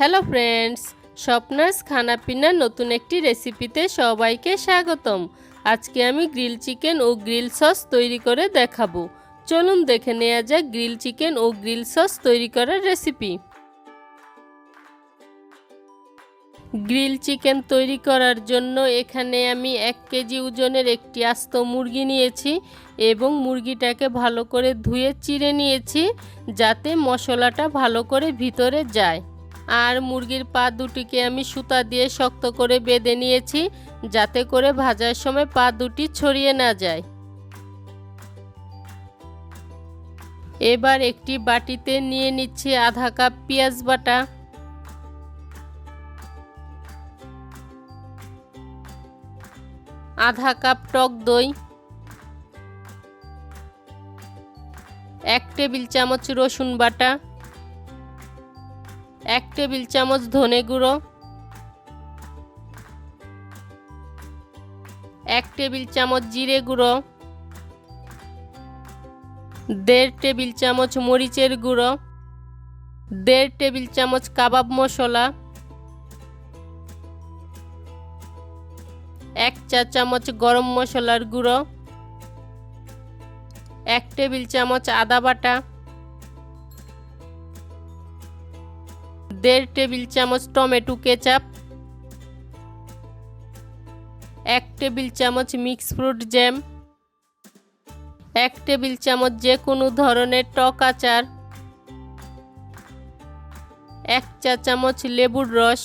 Hello friends, স্বপ্নাস খানাপিনার নতুন একটি রেসিপিতে সবাইকে স্বাগতম। আজকে আমি গ্রিল চিকেন ও গ্রিল সস তৈরি করে দেখাবো। চলুন দেখে নেওয়া যাক গ্রিল চিকেন ও গ্রিল সস তৈরি করার রেসিপি। গ্রিল চিকেন তৈরি করার জন্য এখানে আমি 1 কেজি ওজনের একটি আস্ত মুরগি নিয়েছি এবং মুরগিটাকে ভালো করে ধুয়ে চিড়ে নিয়েছি যাতে মশলাটা ভালো করে ভিতরে যায়। আর মুরগির পা দুটিকে আমি সুতা দিয়ে শক্ত করে বেঁধে নিয়েছি যাতে করে ভাজার সময় পা দুটি ছড়িয়ে না যায়। এবার একটি বাটিতে নিয়ে নিচ্ছি আধা কাপ পেঁয়াজ বাটা, আধা কাপ টক দই, 1 টেবিল চামচ রসুন বাটা, 1 টেবিল চামচ ধনে গুঁড়ো, 1 টেবিল চামচ জিরে গুঁড়ো, 1.5 টেবিল চামচ মরিচের গুঁড়ো, 1.5 টেবিল চামচ কাবাব মশলা, 1 চা চামচ গরম মশলার গুঁড়ো, 1 টেবিল চামচ আদা বাটা, 1.5 টেবিল চামচ টমেটো কেচাপ, 1 টেবিল চামচ মিক্স ফ্রুট জ্যাম, 1 টেবিল চামচ যে কোনো ধরনের টক আচার, 1 চা চামচ লেবুর রস,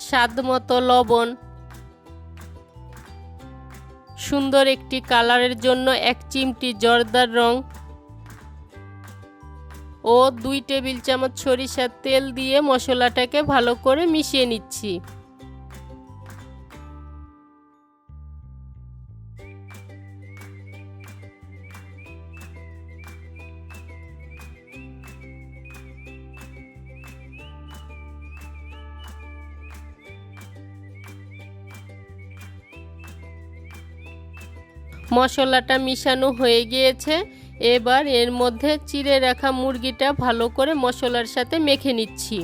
স্বাদমতো লবণ, সুন্দর একটি কালারের জন্য 1 চিমটি জর্দার রং ও 2 টেবিল চামচ সরিষার তেল দিয়ে মশলাটাকে ভালো করে মিশিয়ে নিচ্ছি। মশলাটা মিশানো হয়ে গিয়েছে। এবার এর মধ্যে চিড়ে রাখা মুরগিটা ভালো করে মশলার সাথে মেখে নিচ্ছি।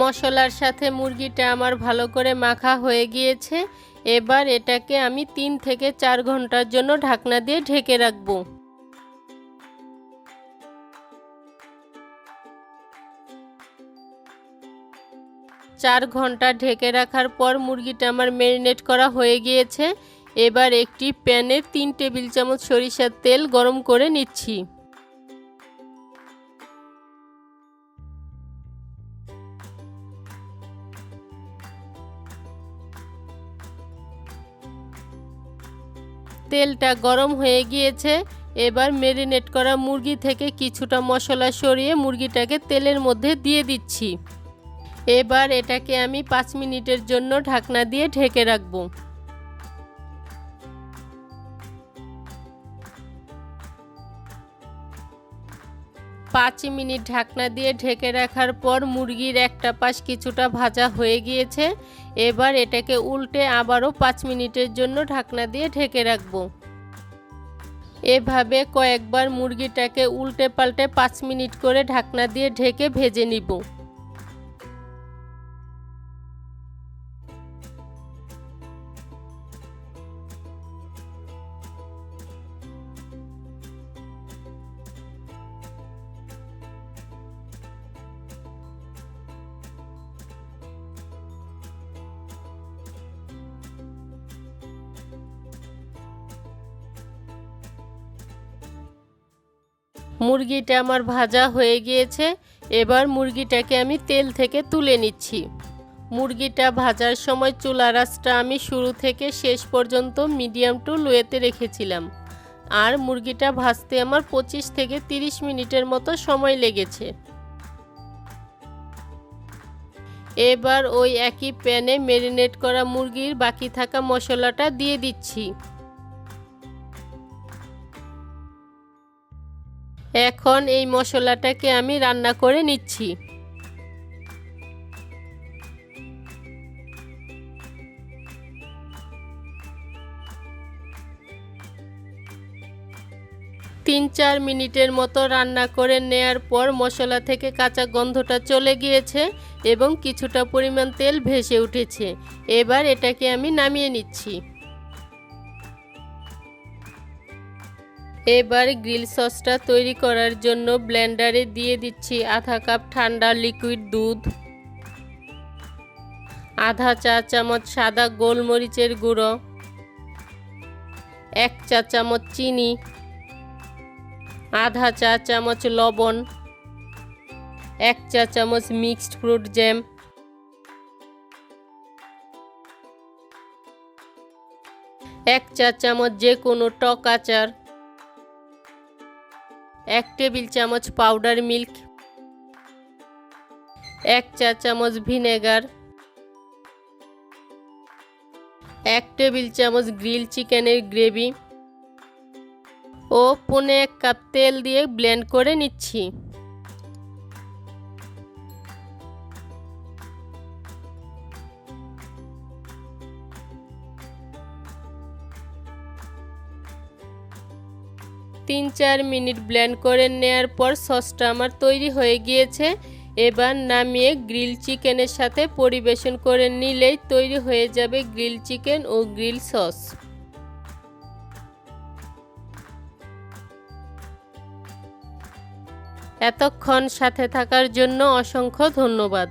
মশলার সাথে মুরগিটা আমার ভালো করে মাখা হয়ে গিয়েছে। এবার এটাকে আমি 3 থেকে 4 ঘন্টার জন্য ঢাকনা দিয়ে ঢেকে রাখব। 4 ঘন্টা ঢেকে রাখার পর মুরগিটা আমার ম্যারিনেট করা হয়ে গিয়েছে। এবার একটি প্যানে 3 টেবিল চামচ সরিষার তেল গরম করে নিচ্ছি। তেলটা গরম হয়ে গিয়েছে। এবার ম্যারিনেট করা মুরগি থেকে কিছুটা মশলা সরিয়ে মুরগিটাকে তেলের মধ্যে দিয়ে দিচ্ছি। এবার এটাকে আমি 5 মিনিটের জন্য ঢাকনা দিয়ে ঢেকে রাখব। 5 মিনিট ঢাকনা দিয়ে ঢেকে রাখার পর মুরগির একটা পাশ কিছুটা ভাজা হয়ে গিয়েছে। এবার এটাকে উল্টে আবারও 5 মিনিটের জন্য ঢাকনা দিয়ে ঢেকে রাখব। এভাবে কয়েকবার মুরগিটাকে উল্টে পাল্টে 5 মিনিট করে ঢাকনা দিয়ে ঢেকে ভেজে নিব। মুরগিটা আমার ভাজা হয়ে গিয়েছে। এবার মুরগিটাকে আমি তেল থেকে তুলে নিচ্ছি। মুরগিটা ভাজার সময় চুলার আঁচটা আমি শুরু থেকে শেষ পর্যন্ত মিডিয়াম টু লোতে রেখেছিলাম। আর মুরগিটা ভাজতে আমার 25 থেকে 30 মিনিটের মতো সময় লেগেছে। এবার ওই একই প্যানে ম্যারিনেট করা মুরগির বাকি থাকা মশলাটা দিয়ে দিচ্ছি। এখন এই মশলাটাকে আমি রান্না করে নিচ্ছি। তিন চার মিনিটের মতো রান্না করে নেয়ার পর মশলা থেকে কাঁচা গন্ধটা চলে গিয়েছে এবং কিছুটা পরিমাণ তেল ভেসে উঠেছে। এবার এটাকে আমি নামিয়ে নিচ্ছি। এবার গ্রিল সসটা তৈরি করার জন্য ব্লেন্ডারে দিয়ে দিচ্ছি আধা কাপ ঠান্ডা লিকুইড দুধ, আধা চা চামচ সাদা গোলমরিচের গুঁড়ো, 1 চা চামচ চিনি, আধা চা চামচ লবণ, 1 চা চামচ মিক্সড ফ্রুট জ্যাম, 1 চা চামচ যে কোনো টক আচার, 1 টেবিল চামচ পাউডার মিল্ক, 1 চা চামচ ভিনেগার, 1 টেবিল চামচ গ্রিল চিকেনের গ্রেভি ও 1/4 কাপ তেল দিয়ে ব্লেন্ড করে নিচ্ছি। তিন চার মিনিট ব্লেন্ড করে নেয়ার পর সসটা আমার তৈরি হয়ে গিয়েছে। এবার নামিয়ে গ্রিল চিকেনের সাথে পরিবেশন করে নিলেই তৈরি হয়ে যাবে গ্রিল চিকেন ও গ্রিল সস। এতক্ষণ সাথে থাকার জন্য অসংখ্য ধন্যবাদ।